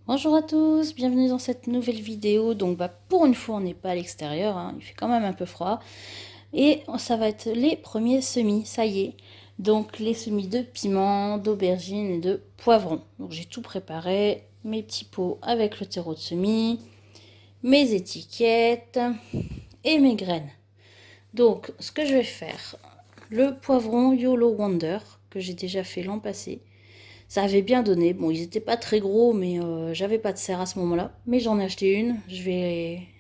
Bonjour à tous, bienvenue dans cette nouvelle vidéo. Donc pour une fois on n'est pas à l'extérieur, hein, il fait quand même un peu froid. Et ça va être les premiers semis, ça y est. Donc les semis de piment, d'aubergine et de poivron. Donc j'ai tout préparé, mes petits pots avec le terreau de semis, mes étiquettes et mes graines. Donc ce que je vais faire, le poivron YOLO Wonder que j'ai déjà fait l'an passé. Ça avait bien donné. Bon, ils n'étaient pas très gros, mais j'avais pas de serre à ce moment-là. Mais j'en ai acheté une.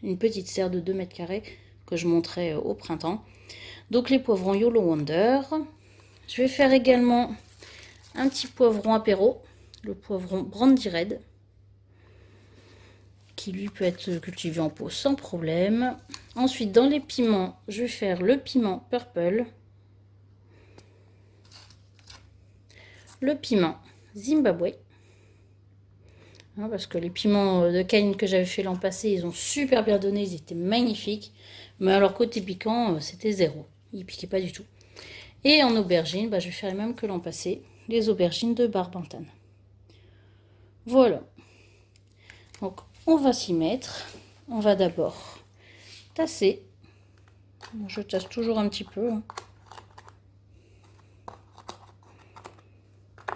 Une petite serre de 2 mètres carrés que je montrerai au printemps. Donc les poivrons YOLO Wonder. Je vais faire également un petit poivron apéro, le poivron Brandy Red, qui lui peut être cultivé en pot sans problème. Ensuite, dans les piments, je vais faire le piment Purple, le piment Zimbabwe, parce que les piments de Cayenne que j'avais fait l'an passé, ils ont super bien donné, ils étaient magnifiques. Mais alors côté piquant, c'était zéro. Ils piquaient pas du tout. Et en aubergine, je vais faire les mêmes que l'an passé, les aubergines de Barbantane. Voilà. Donc on va s'y mettre. On va d'abord tasser. Je tasse toujours un petit peu.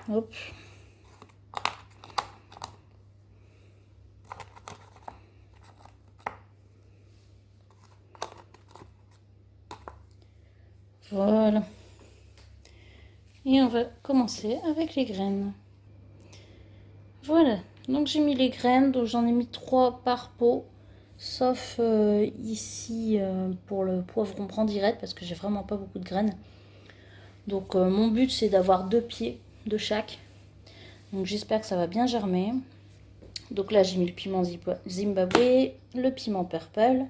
Hop. Voilà. Et on va commencer avec les graines. Voilà. Donc j'ai mis les graines, donc j'en ai mis 3 par pot. Sauf ici pour le poivron Brandy Red parce que j'ai vraiment pas beaucoup de graines. Donc mon but c'est d'avoir 2 pieds de chaque. Donc j'espère que ça va bien germer. Donc là j'ai mis le piment Zimbabwe, le piment Purple,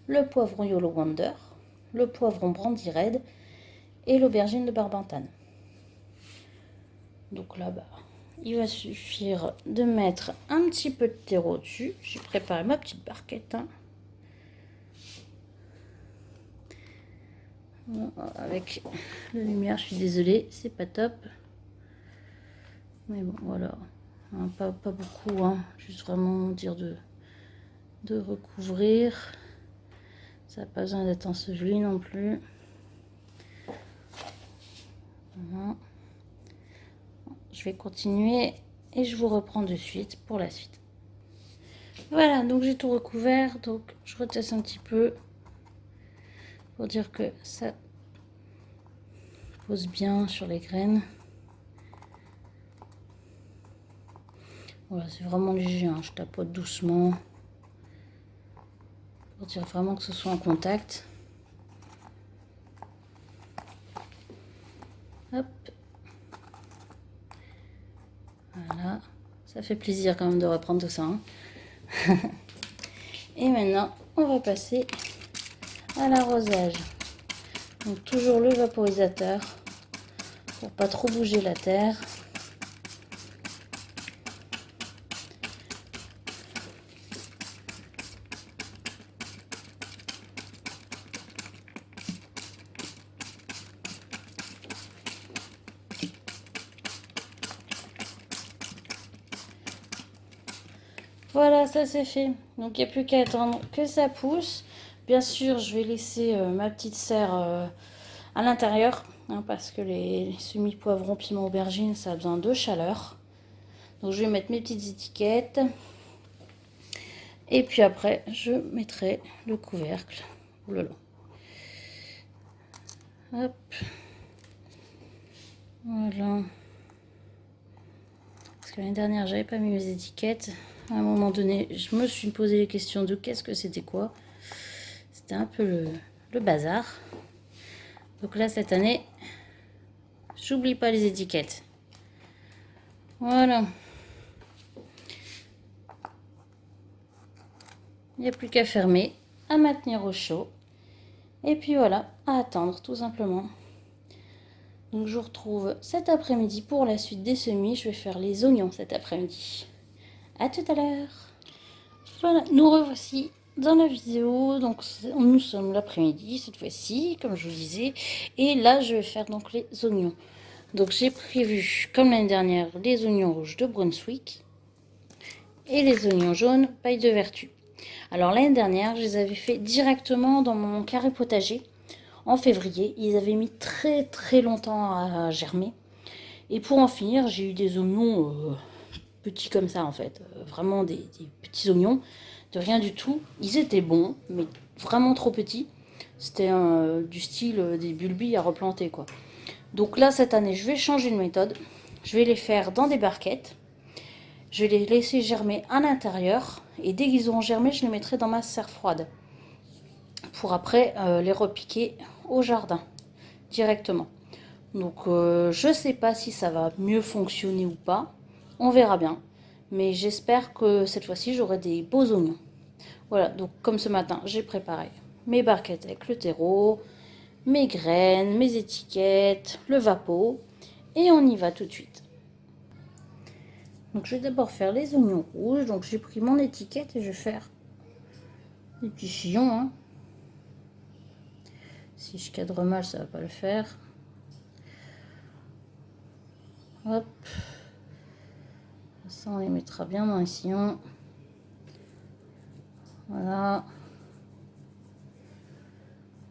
le poivron YOLO Wonder, le poivron Brandy Red et l'aubergine de Barbantane. Donc là il va suffire de mettre un petit peu de terreau dessus. J'ai préparé ma petite barquette. Avec la lumière, je suis désolée, c'est pas top. Mais bon, voilà. Pas beaucoup, juste vraiment dire de recouvrir. Ça n'a pas besoin d'être enseveli non plus. Voilà. Je vais continuer et je vous reprends de suite pour la suite. Voilà, donc j'ai tout recouvert. Donc je reteste un petit peu pour dire que ça pose bien sur les graines. Voilà, c'est vraiment léger, je tapote doucement pour dire vraiment que ce soit en contact. Hop. Voilà, ça fait plaisir quand même de reprendre tout ça. Et maintenant, on va passer à l'arrosage. Donc toujours le vaporisateur pour pas trop bouger la terre. Voilà, ça c'est fait. Donc il n'y a plus qu'à attendre que ça pousse. Bien sûr, je vais laisser ma petite serre à l'intérieur, parce que les semis-poivrons, piment, aubergine, ça a besoin de chaleur. Donc je vais mettre mes petites étiquettes. Et puis après, je mettrai le couvercle. Oh là là. Hop. Voilà. Parce que l'année dernière, j'avais pas mis mes étiquettes. À un moment donné, je me suis posé les questions de qu'est-ce que c'était quoi. C'était un peu le bazar. Donc là, cette année, j'oublie pas les étiquettes. Voilà. Il n'y a plus qu'à fermer, à maintenir au chaud. Et puis voilà, à attendre tout simplement. Donc je vous retrouve cet après-midi pour la suite des semis. Je vais faire les oignons cet après-midi. À tout à l'heure. Voilà, nous revoici dans la vidéo. Donc nous sommes l'après-midi cette fois-ci, comme je vous disais. Et là, je vais faire donc les oignons. Donc j'ai prévu, comme l'année dernière, les oignons rouges de Brunswick. Et les oignons jaunes, paille de vertu. Alors l'année dernière, je les avais fait directement dans mon carré potager en février. Ils avaient mis très très longtemps à germer. Et pour en finir, j'ai eu des oignons petits comme ça en fait. Vraiment des petits oignons, de rien du tout. Ils étaient bons, mais vraiment trop petits. C'était du style des bulbis à replanter quoi. Donc là, cette année, je vais changer de méthode. Je vais les faire dans des barquettes. Je vais les laisser germer à l'intérieur. Et dès qu'ils auront germé, je les mettrai dans ma serre froide. Pour après les repiquer au jardin directement. Donc je sais pas si ça va mieux fonctionner ou pas. On verra bien. Mais j'espère que cette fois-ci, j'aurai des beaux oignons. Voilà, donc comme ce matin, j'ai préparé mes barquettes avec le terreau, mes graines, mes étiquettes, le vapeau. Et on y va tout de suite. Donc je vais d'abord faire les oignons rouges. Donc j'ai pris mon étiquette et je vais faire des petits sillons. Hein. Si je cadre mal, ça va pas le faire. Hop. Ça, on les mettra bien dans les sillons. Voilà.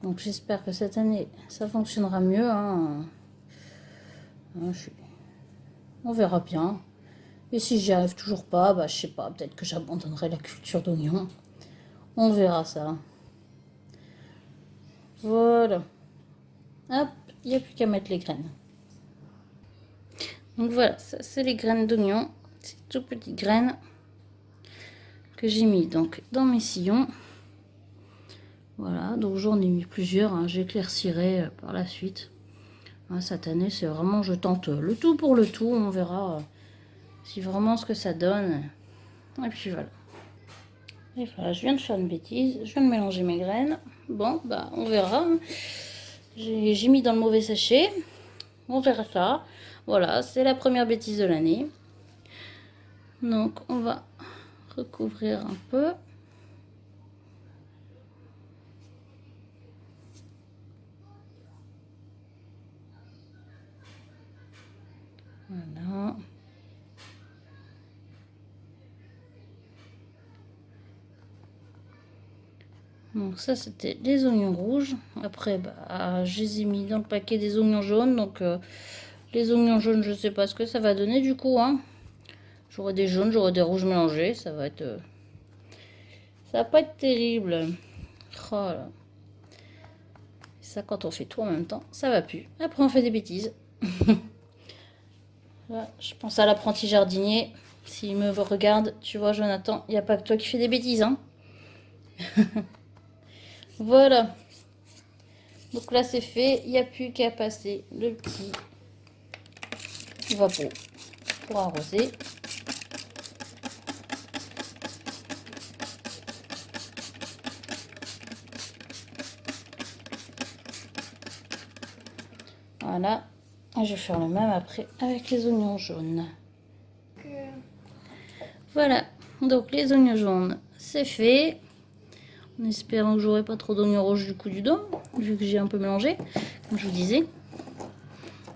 Donc j'espère que cette année, ça fonctionnera mieux. Hein. On verra bien. Et si j'y arrive toujours pas, bah, je sais pas, peut-être que j'abandonnerai la culture d'oignons. On verra ça. Voilà. Hop, il n'y a plus qu'à mettre les graines. Donc voilà, ça c'est les graines d'oignon. C'est tout petites graines que j'ai mis donc dans mes sillons. Voilà, donc j'en ai mis plusieurs. Hein, j'éclaircirai par la suite. Hein, cette année, c'est vraiment, je tente le tout pour le tout. On verra si vraiment ce que ça donne. Et puis voilà. Et voilà, je viens de faire une bêtise. Je viens de mélanger mes graines. Bon, bah on verra. J'ai mis dans le mauvais sachet. On verra ça. Voilà, c'est la première bêtise de l'année. Donc on va recouvrir un peu. Voilà. Donc ça c'était les oignons rouges. Après bah, je les ai mis dans le paquet des oignons jaunes. Donc les oignons jaunes, je sais pas ce que ça va donner du coup. Hein. J'aurai des jaunes, j'aurai des rouges mélangés. Ça va être... ça va pas être terrible. Oh là. Ça quand on fait tout en même temps, ça va plus. Après on fait des bêtises. Là, je pense à l'apprenti jardinier. S'il me regarde, tu vois Jonathan, il n'y a pas que toi qui fais des bêtises. Hein. Voilà. Donc là c'est fait. Il n'y a plus qu'à passer le petit vapeau pour arroser. Voilà. Et je vais faire le même après avec les oignons jaunes. Voilà. Donc les oignons jaunes, c'est fait. En espérant que j'aurai pas trop d'oignons rouges du coup du dos, vu que j'ai un peu mélangé, comme je vous disais.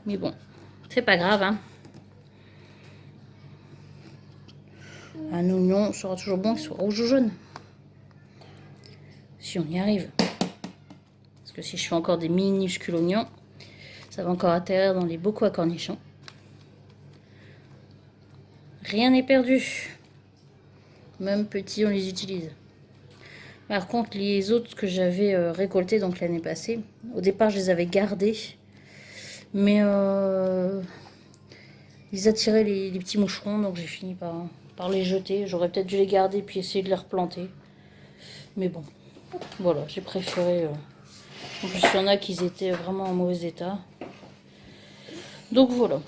Mais bon, c'est pas grave. Hein. Un oignon sera toujours bon qu'il soit rouge ou jaune. Si on y arrive. Parce que si je fais encore des minuscules oignons, ça va encore atterrir dans les bocaux à cornichons. Rien n'est perdu. Même petits, on les utilise. Par contre, les autres que j'avais récoltés donc l'année passée, au départ, je les avais gardés. Mais ils attiraient les petits moucherons, donc j'ai fini par les jeter. J'aurais peut-être dû les garder puis essayer de les replanter. Mais bon, voilà, j'ai préféré... En plus, il y en a qui étaient vraiment en mauvais état. Donc voilà.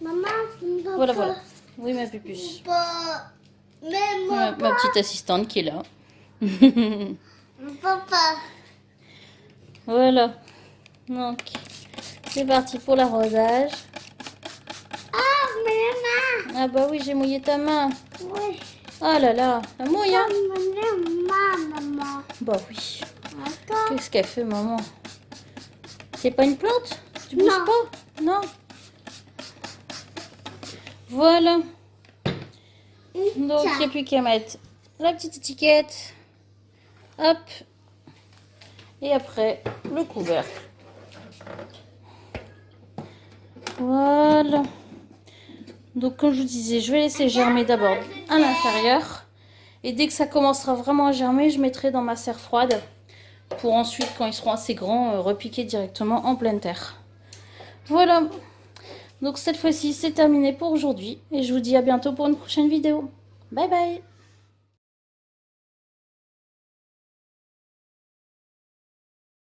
Maman, papa. Voilà, voilà. Oui, ma pupuce. Papa. Ma petite assistante qui est là. Papa. Voilà. Donc, c'est parti pour l'arrosage. Ah, maman. Ah bah oui, j'ai mouillé ta main. Oui. Oh là là, ça mouille, hein? Maman. Bah oui. Attends. Qu'est-ce qu'elle fait, maman? C'est pas une plante? Tu pousses Non. pas? Non. Voilà. Donc, il n'y a plus qu'à mettre la petite étiquette. Hop. Et après, le couvercle. Voilà. Donc, comme je vous disais, je vais laisser germer d'abord à l'intérieur. Et dès que ça commencera vraiment à germer, je mettrai dans ma serre froide. Pour ensuite, quand ils seront assez grands, repiquer directement en pleine terre. Voilà. Donc, cette fois-ci, c'est terminé pour aujourd'hui. Et je vous dis à bientôt pour une prochaine vidéo. Bye bye.